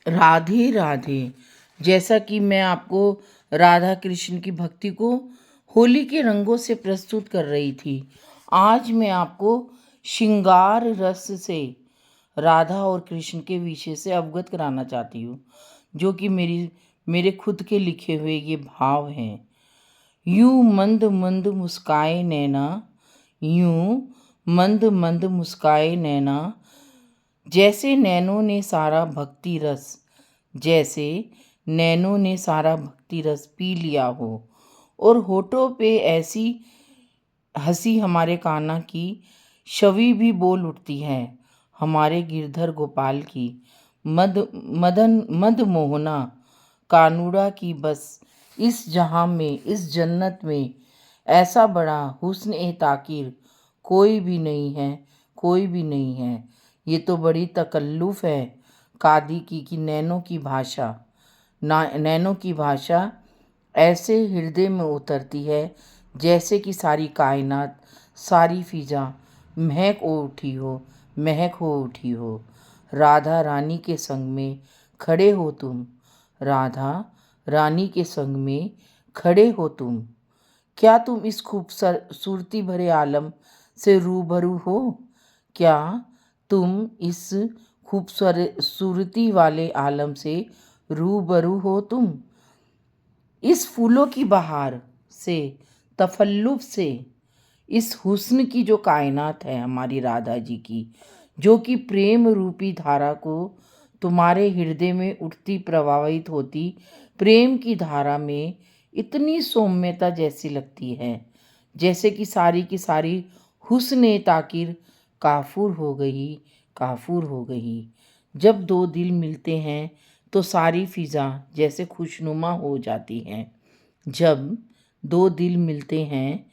राधे राधे। जैसा कि मैं आपको राधा कृष्ण की भक्ति को होली के रंगों से प्रस्तुत कर रही थी, आज मैं आपको श्रृंगार रस से राधा और कृष्ण के विषय से अवगत कराना चाहती हूँ, जो कि मेरे खुद के लिखे हुए ये भाव हैं। यूं मंद मंद मुस्काए नैना, यूं मंद मंद मुस्काए नैना, जैसे नैनों ने सारा भक्ति रस, जैसे नैनों ने सारा भक्ति रस पी लिया हो। और होठों पे ऐसी हंसी हमारे कान्हा की, छवि भी बोल उठती है हमारे गिरधर गोपाल की। मद मोहना कानूड़ा की बस, इस जहां में इस जन्नत में ऐसा बड़ा हुस्न ए ताकिर कोई भी नहीं है, कोई भी नहीं है। ये तो बड़ी तकल्लुफ़ है कादी की नैनों की भाषा, नैनों की भाषा ऐसे हृदय में उतरती है जैसे कि सारी कायनात, सारी फिजा महक हो उठी हो, महक हो उठी हो। राधा रानी के संग में खड़े हो तुम, राधा रानी के संग में खड़े हो तुम। क्या तुम इस खूबसूरती भरे आलम से रूबरू हो? क्या तुम इस खूबसूरती वाले आलम से रूबरू हो तुम? इस फूलों की बहार से, तफल्लुफ़ से, इस हुस्न की जो कायनात है हमारी राधा जी की, जो कि प्रेम रूपी धारा को तुम्हारे हृदय में उठती प्रवाहित होती प्रेम की धारा में इतनी सौम्यता जैसी लगती है, जैसे कि सारी की सारी हुस्न ताकिर काफूर हो गई, काफूर हो गई। जब दो दिल मिलते हैं तो सारी फिजा जैसे खुशनुमा हो जाती हैं। जब दो दिल मिलते हैं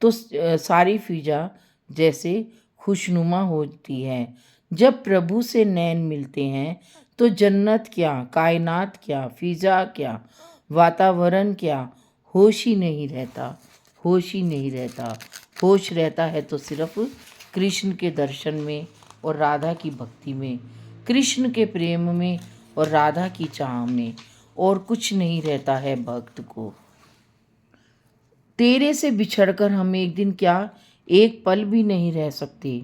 तो सारी फिजा जैसे खुशनुमा होती है। जब प्रभु से नैन मिलते हैं तो जन्नत क्या, कायनात क्या, फिजा क्या, वातावरण क्या, होश ही नहीं रहता, होश ही नहीं रहता। होश रहता है तो सिर्फ कृष्ण के दर्शन में और राधा की भक्ति में, कृष्ण के प्रेम में और राधा की चाह में, और कुछ नहीं रहता है भक्त को। तेरे से बिछड़कर हम एक दिन क्या एक पल भी नहीं रह सकते,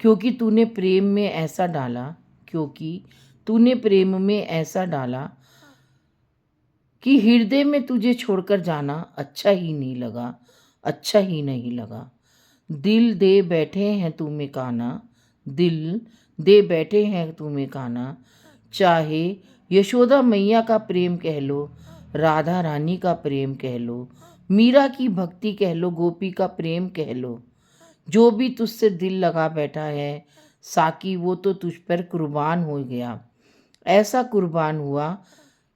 क्योंकि तूने प्रेम में ऐसा डाला, क्योंकि तूने प्रेम में ऐसा डाला कि हृदय में तुझे छोड़कर जाना अच्छा ही नहीं लगा, अच्छा ही नहीं लगा। दिल दे बैठे हैं तुम्हें काना, दिल दे बैठे हैं तुम्हें काना, चाहे यशोदा मैया का प्रेम कह लो, राधा रानी का प्रेम कह लो, मीरा की भक्ति कह लो, गोपी का प्रेम कह लो। जो भी तुझसे दिल लगा बैठा है साकी, वो तो तुझ पर कुर्बान हो गया। ऐसा कुर्बान हुआ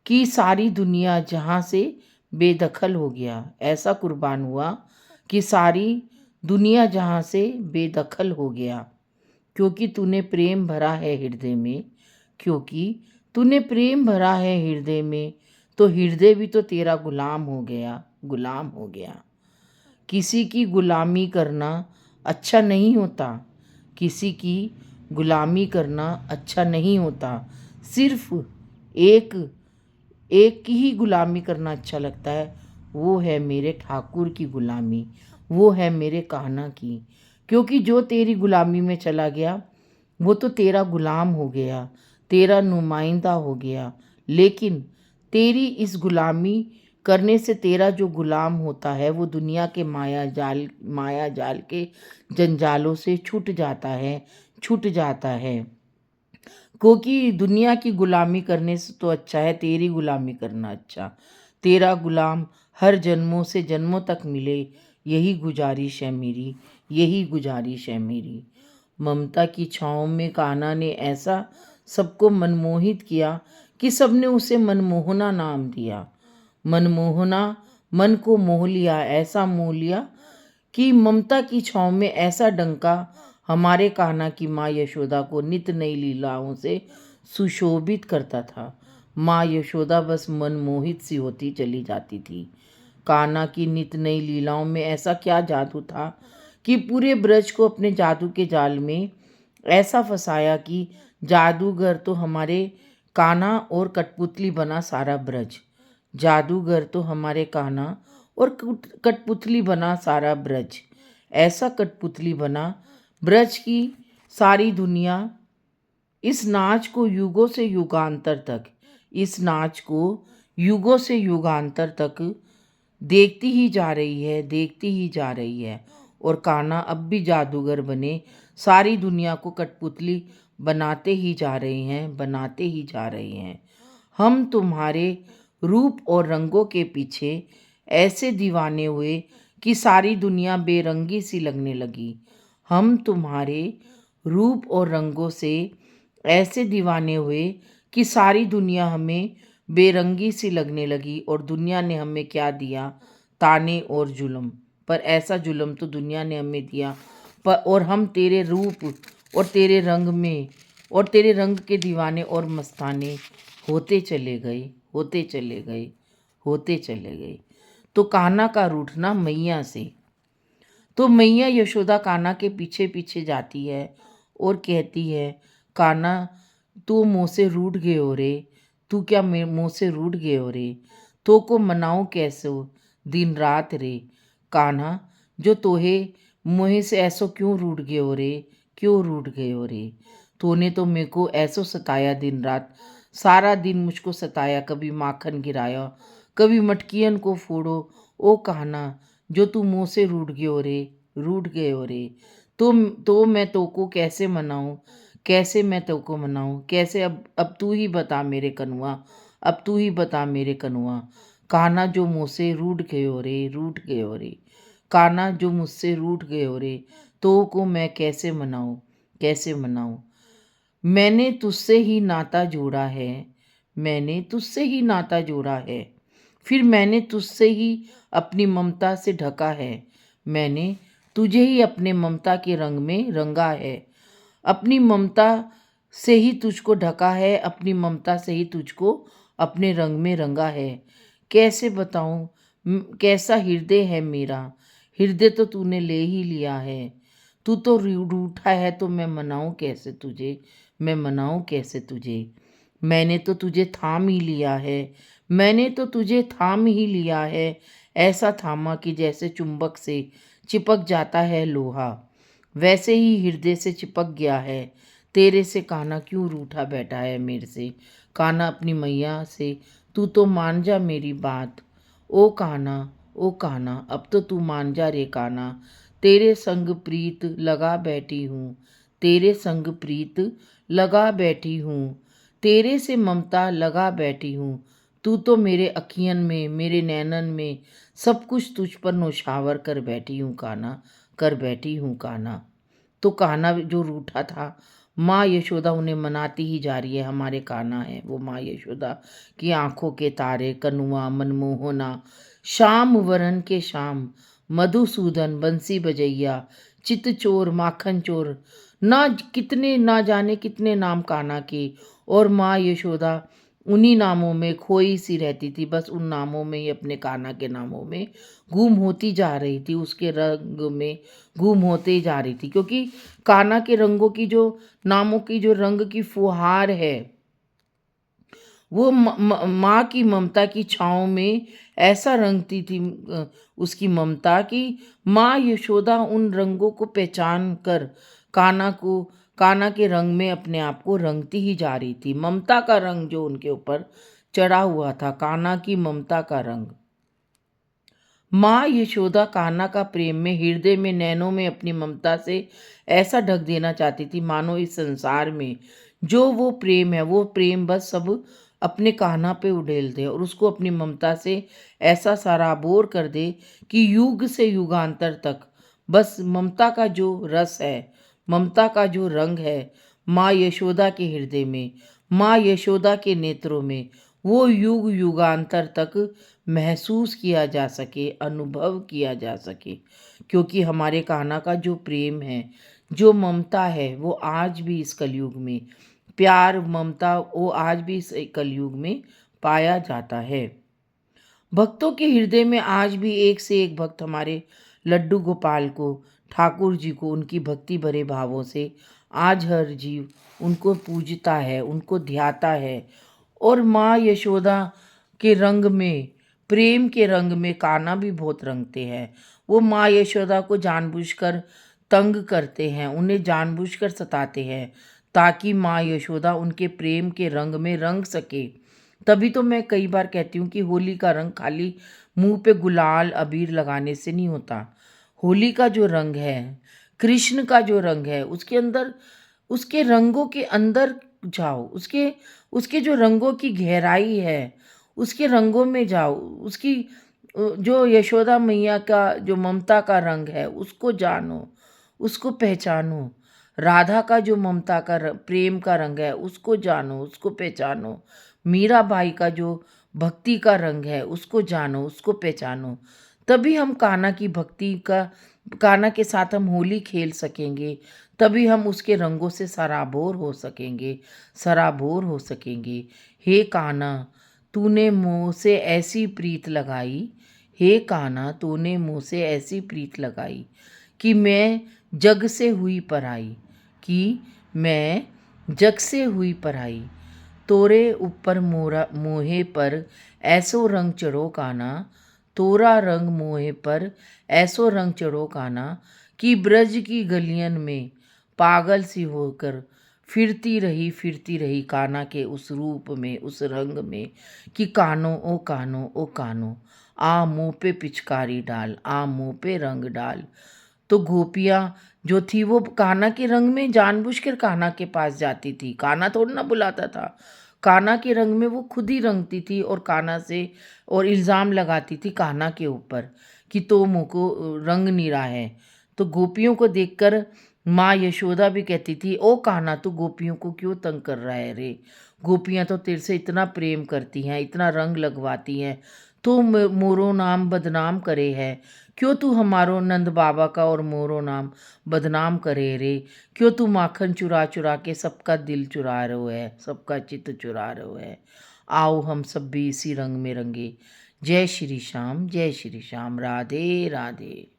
कि सारी दुनिया जहाँ से बेदखल हो गया, ऐसा कुर्बान हुआ कि सारी दुनिया जहाँ से बेदखल हो गया। क्योंकि तूने प्रेम भरा है हृदय में, क्योंकि तूने प्रेम भरा है हृदय में, तो हृदय भी तो तेरा गुलाम हो गया, गुलाम हो गया। किसी की गुलामी करना अच्छा नहीं होता, किसी की गुलामी करना अच्छा नहीं होता। सिर्फ एक एक की ही गुलामी करना अच्छा लगता है, वो है मेरे ठाकुर की गुलामी, वो है मेरे कान्हा की। क्योंकि जो तेरी गुलामी में चला गया वो तो तेरा गुलाम हो गया, तेरा नुमाइंदा हो गया। लेकिन तेरी इस गुलामी करने से तेरा जो गुलाम होता है वो दुनिया के माया जाल के जंजालों से छूट जाता है, छूट जाता है। क्योंकि दुनिया की गुलामी करने से तो अच्छा है तेरी गुलामी करना अच्छा। तेरा गुलाम हर जन्मों से जन्मों तक मिले, यही गुजारिश है मेरी, यही गुजारिश है मेरी। ममता की छाँव में कान्हा ने ऐसा सबको मनमोहित किया कि सबने उसे मनमोहना नाम दिया। मनमोहना मन को मोह लिया, ऐसा मोह लिया कि ममता की छाँव में ऐसा डंका हमारे कान्हा की माँ यशोदा को नित नई लीलाओं से सुशोभित करता था। माँ यशोदा बस मनमोहित सी होती चली जाती थी। कान्हा की नित नई लीलाओं में ऐसा क्या जादू था कि पूरे ब्रज को अपने जादू के जाल में ऐसा फंसाया कि जादूगर तो हमारे कान्हा और कठपुतली बना सारा ब्रज। जादूगर तो हमारे कान्हा और कठपुतली बना सारा ब्रज। ऐसा कठपुतली बना ब्रज की सारी दुनिया इस नाच को युगों से युगांतर तक, इस नाच को युगों से युगांतर तक देखती ही जा रही है, देखती ही जा रही है। और कान्हा अब भी जादूगर बने सारी दुनिया को कठपुतली बनाते ही जा रहे हैं, बनाते ही जा रहे हैं। हम तुम्हारे रूप और रंगों के पीछे ऐसे दीवाने हुए कि सारी दुनिया बेरंगी सी लगने लगी। हम तुम्हारे रूप और रंगों से ऐसे दीवाने हुए कि सारी दुनिया हमें बेरंगी सी लगने लगी। और दुनिया ने हमें क्या दिया? ताने और जुल्म। पर ऐसा जुल्म तो दुनिया ने हमें दिया, पर और हम तेरे रूप और तेरे रंग में और तेरे रंग के दीवाने और मस्ताने होते चले गए, होते चले गए, होते चले गए। तो कान्हा का रूठना मैया से। तो मैया यशोदा कान्हा के पीछे पीछे जाती है और कहती है, कान्हा तू मुँह से रूठ गए हो रे, तू क्या मुँह से रूठ गए हो रे, तो को मनाऊँ कैसे हो दिन रात रे। कान्हा जो तोहे मुँह से ऐसो क्यों रूठ गए हो रे, क्यों रूठ गए हो रे। तूने तो मेरे को ऐसो सताया दिन रात, सारा दिन मुझको सताया, कभी माखन गिराया, कभी मटकियन को फोड़ो। ओ कान्हा जो तू मुँह से रूठ गए हो रे, रूठ गए हो रे। तो मैं तोको कैसे मनाऊं, कैसे मैं तोको मनाऊं, कैसे? अब तू ही बता मेरे कनुआ, अब तू ही बता मेरे कनुआ। कान्हा जो मुझसे रूठ गए हो रे, रूठ गए हो रे। कान्हा जो मुझसे रूठ गए हो रे, तो को मैं कैसे मनाऊं, कैसे मनाऊं। मैंने तुझसे ही नाता जोड़ा है, मैंने तुझसे ही नाता जोड़ा है, फिर मैंने तुझसे ही अपनी ममता से ढका है। मैंने तुझे ही अपने ममता के रंग में रंगा है, अपनी ममता से ही तुझको ढका है, अपनी ममता से ही तुझको अपने रंग में रंगा है। कैसे बताऊं कैसा हृदय है मेरा, हृदय तो तूने ले ही लिया है। तू तो रूठा है तो मैं मनाऊं कैसे तुझे, मैं मनाऊं कैसे तुझे। मैंने तो तुझे थाम ही लिया है, मैंने तो तुझे थाम ही लिया है, ऐसा थामा कि जैसे चुंबक से चिपक जाता है लोहा, वैसे ही हृदय से चिपक गया है। तेरे से कान्हा क्यों रूठा बैठा है मेरे से। कान्हा अपनी मैया से, तू तो मान जा मेरी बात। ओ कान्हा, ओ कान्हा अब तो तू मान जा रे कान्हा। तेरे संग प्रीत लगा बैठी हूँ, तेरे संग प्रीत लगा बैठी हूँ, तेरे से ममता लगा बैठी हूँ। तू तो मेरे अखियन में, मेरे नैनन में सब कुछ तुझ पर नौछावर कर बैठी हूँ कान्हा, कर बैठी हूँ कान्हा। तो कान्हा जो रूठा था, माँ यशोदा उन्हें मनाती ही जा रही है। हमारे कान्हा है वो माँ यशोदा की आंखों के तारे, कनुआ मनमोहना, श्याम वरन के श्याम, मधुसूदन बंसी बजैया, चित चोर माखन चोर, ना कितने ना जाने कितने नाम कान्हा के। और माँ यशोदा उन्हीं नामों में खोई सी रहती थी, बस उन नामों में ही, अपने कान्हा के नामों में गुम होती जा रही थी, उसके रंग में गुम होते जा रही थी। क्योंकि कान्हा के रंगों की जो नामों की जो रंग की फुहार है, वो माँ की ममता की छाँव में ऐसा रंगती थी उसकी ममता कि माँ यशोदा उन रंगों को पहचान कर कान्हा के रंग में अपने आप को रंगती ही जा रही थी। ममता का रंग जो उनके ऊपर चढ़ा हुआ था, कान्हा की ममता का रंग। माँ यशोदा कान्हा का प्रेम में, हृदय में, नैनों में अपनी ममता से ऐसा ढक देना चाहती थी, मानो इस संसार में जो वो प्रेम है, वो प्रेम बस सब अपने कान्हा पे उड़ेल दे और उसको अपनी ममता से ऐसा सराबोर कर दे कि युग से युगांतर तक बस ममता का जो रस है, ममता का जो रंग है माँ यशोदा के हृदय में, माँ यशोदा के नेत्रों में, वो युग युगांतर तक महसूस किया जा सके, अनुभव किया जा सके। क्योंकि हमारे कान्हा का जो प्रेम है, जो ममता है, वो आज भी इस कलयुग में, प्यार ममता वो आज भी इस कलयुग में पाया जाता है। भक्तों के हृदय में आज भी एक से एक भक्त हमारे लड्डू गोपाल को, ठाकुर जी को उनकी भक्ति भरे भावों से आज हर जीव उनको पूजता है, उनको ध्याता है, और माँ यशोदा के रंग में, प्रेम के रंग में कान्हा भी बहुत रंगते हैं। वो माँ यशोदा को जानबूझकर तंग करते हैं, उन्हें जानबूझकर सताते हैं ताकि माँ यशोदा उनके प्रेम के रंग में रंग सके। तभी तो मैं कई बार कहती हूँ कि होली का रंग खाली मुंह पे गुलाल अबीर लगाने से नहीं होता। होली का जो रंग है, कृष्ण का जो रंग है, उसके अंदर, उसके रंगों के अंदर जाओ, उसके उसके जो रंगों की गहराई है, उसके रंगों में जाओ, उसकी जो यशोदा मैया का जो ममता का रंग है उसको जानो, उसको पहचानो। राधा का जो ममता का प्रेम का रंग है उसको जानो, उसको पहचानो। मीरा बाई का जो भक्ति का रंग है उसको जानो, उसको पहचानो। तभी हम कान्हा की भक्ति का, कान्हा के साथ हम होली खेल सकेंगे। तभी हम उसके रंगों से सराबोर हो सकेंगे, सराबोर हो सकेंगे। हे कान्हा, तूने मुँह से ऐसी प्रीत लगाई, हे कान्हा तूने मुँह से ऐसी प्रीत लगाई कि मैं जग से हुई पराई, कि मैं जग से हुई पराई। तोरे ऊपर मोरा मोहे पर ऐसो रंग चढ़ो कान्हा, तोरा रंग मोहे पर ऐसो रंग चढ़ो कान्हा कि ब्रज की गलियन में पागल सी होकर फिरती रही कान्हा के उस रूप में, उस रंग में, कि कानो ओ कानो ओ कानो, आ मुँह पे पिचकारी डाल, आ मुँह पे रंग डाल। तो गोपियाँ जो थी वो कान्हा के रंग में जानबूझकर कान्हा के पास जाती थी। कान्हा थोड़ी ना बुलाता था। कान्हा के रंग में वो खुद ही रंगती थी और कान्हा से और इल्ज़ाम लगाती थी कान्हा के ऊपर कि तो मुझको रंग नहीं रहा है। तो गोपियों को देखकर माँ यशोदा भी कहती थी, ओ कान्हा तू गोपियों को क्यों तंग कर रहा है रे? गोपियाँ तो तेरे से इतना प्रेम करती हैं, इतना रंग लगवाती हैं, तो मोरो नाम बदनाम करे है। क्यों तू हमारो नंद बाबा का और मोरो नाम बदनाम करे रे? क्यों तू माखन चुरा चुरा के सबका दिल चुरा रहो है, सबका चित्त चुरा रहो है? आओ हम सब भी इसी रंग में रंगे। जय श्री श्याम, जय श्री श्याम, राधे राधे।